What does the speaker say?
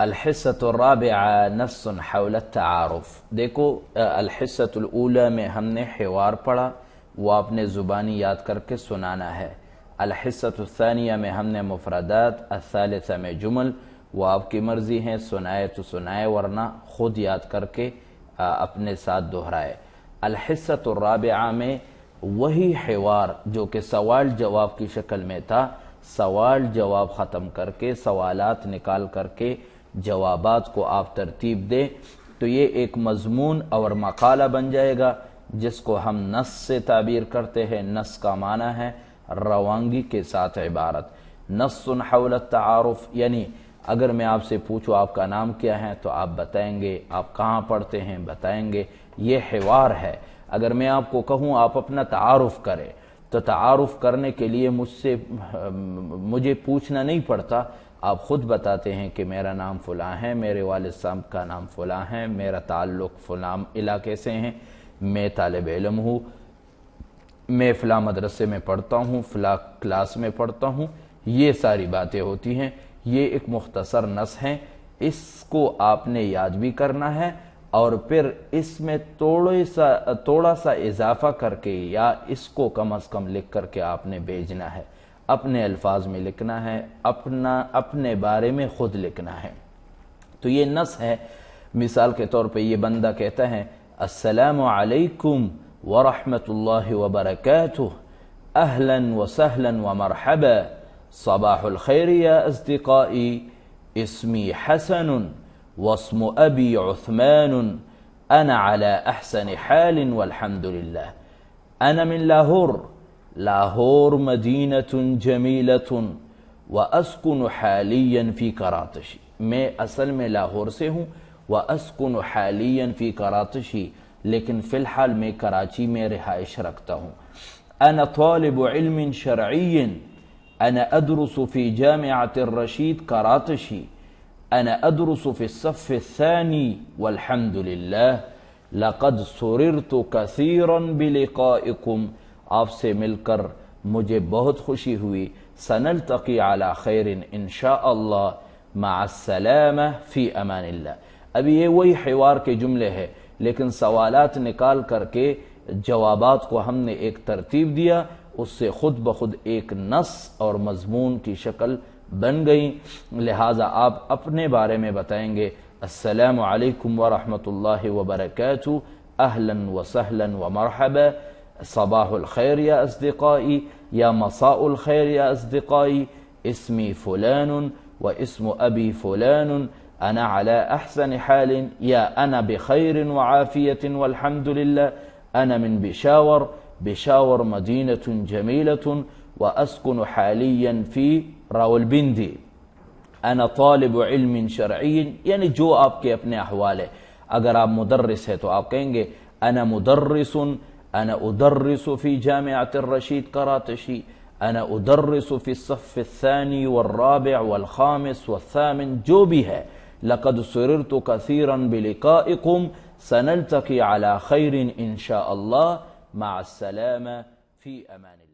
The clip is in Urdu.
الحصۃ الرابعہ نص حول التعارف۔ دیکھو الحصۃ الاولی میں ہم نے حوار پڑھا، وہ آپ نے زبانی یاد کر کے سنانا ہے۔ الحصۃ الثانیہ میں ہم نے مفردات، الثالثہ میں جمل، وہ آپ کی مرضی ہیں، سنائے تو سنائے ورنہ خود یاد کر کے اپنے ساتھ دہرائے۔ الحصۃ الرابعہ میں وہی حوار جو کہ سوال جواب کی شکل میں تھا، سوال جواب ختم کر کے سوالات نکال کر کے جوابات کو آپ ترتیب دیں تو یہ ایک مضمون اور مقالہ بن جائے گا، جس کو ہم نص سے تعبیر کرتے ہیں۔ نص کا معنی ہے روانگی کے ساتھ عبارت۔ نص حول التعارف یعنی اگر میں آپ سے پوچھوں آپ کا نام کیا ہے تو آپ بتائیں گے، آپ کہاں پڑھتے ہیں بتائیں گے، یہ حوار ہے۔ اگر میں آپ کو کہوں آپ اپنا تعارف کریں تو تعارف کرنے کے لیے مجھے پوچھنا نہیں پڑتا، آپ خود بتاتے ہیں کہ میرا نام فلاں ہے، میرے والد صاحب کا نام فلاں ہے، میرا تعلق فلاں علاقے سے ہیں، میں طالب علم ہوں، میں فلاں مدرسے میں پڑھتا ہوں، فلاں کلاس میں پڑھتا ہوں، یہ ساری باتیں ہوتی ہیں۔ یہ ایک مختصر نص ہے، اس کو آپ نے یاد بھی کرنا ہے اور پھر اس میں تھوڑا سا اضافہ کر کے یا اس کو کم از کم لکھ کر کے آپ نے بھیجنا ہے، اپنے الفاظ میں لکھنا ہے، اپنے بارے میں خود لکھنا ہے۔ تو یہ نص ہے۔ مثال کے طور پہ یہ بندہ کہتا ہے السلام علیکم ورحمۃ اللہ وبرکاتہ، اہلا وسہلا ومرحبا، صباح الخیر یا اصدقائی، اسمی حسن واسم ابی عثمان، انا على احسن حال والحمد للہ، انا من لاہور مدینۃ جمیلۃ واسکن حالیا فی کراچی، میں اصل میں لاہور سے ہوں، واسکن حالیا فی کراچی، لیکن فی الحال میں کراچی میں رہائش رکھتا ہوں۔ انا طالب علم شرعی، انا ادرس فی جامعۃ الرشید کراچی، انا ادرس فی الصف الثانی والحمد للہ، لقد سررت کثیرا بلقائکم، آپ سے مل کر مجھے بہت خوشی ہوئی، سنلتقی علی خیر انشاء اللہ، مع السلامہ فی امان اللہ۔ ابھی یہ وہی حوار کے جملے ہیں لیکن سوالات نکال کر کے جوابات کو ہم نے ایک ترتیب دیا، اس سے خود بخود ایک نص اور مضمون کی شکل بن گئی۔ لہٰذا آپ اپنے بارے میں بتائیں گے السلام علیکم ورحمۃ اللہ وبرکاتہ، اہلا وسہلا ومرحبا، صباح الخیر یا اصدقائی یا مساء الخیر یا اصدقائی، اسمی فلان و اسم ابی فلان، انا على احسن حال یا انا بخیر وعافیت والحمد للہ، انا من بشاور مدینۃ جمیلۃ واسکن حالیا فی راولپنڈی، انا طالب علم شرعی، یعنی جو آپ کے اپنے احوال ہے۔ اگر آپ مدرس ہے تو آپ کہیں گے انا مدرس، انا ادرس فی جامعۃ الرشید کراچی، انا ادرس فی الصف الثانی والرابع والخامس والثامن، جو بھی ہے۔ لقد سررت کثیرا بلقائکم، سنلتقی علی خیر انشاء اللہ، مع السلامہ فی امان اللہ۔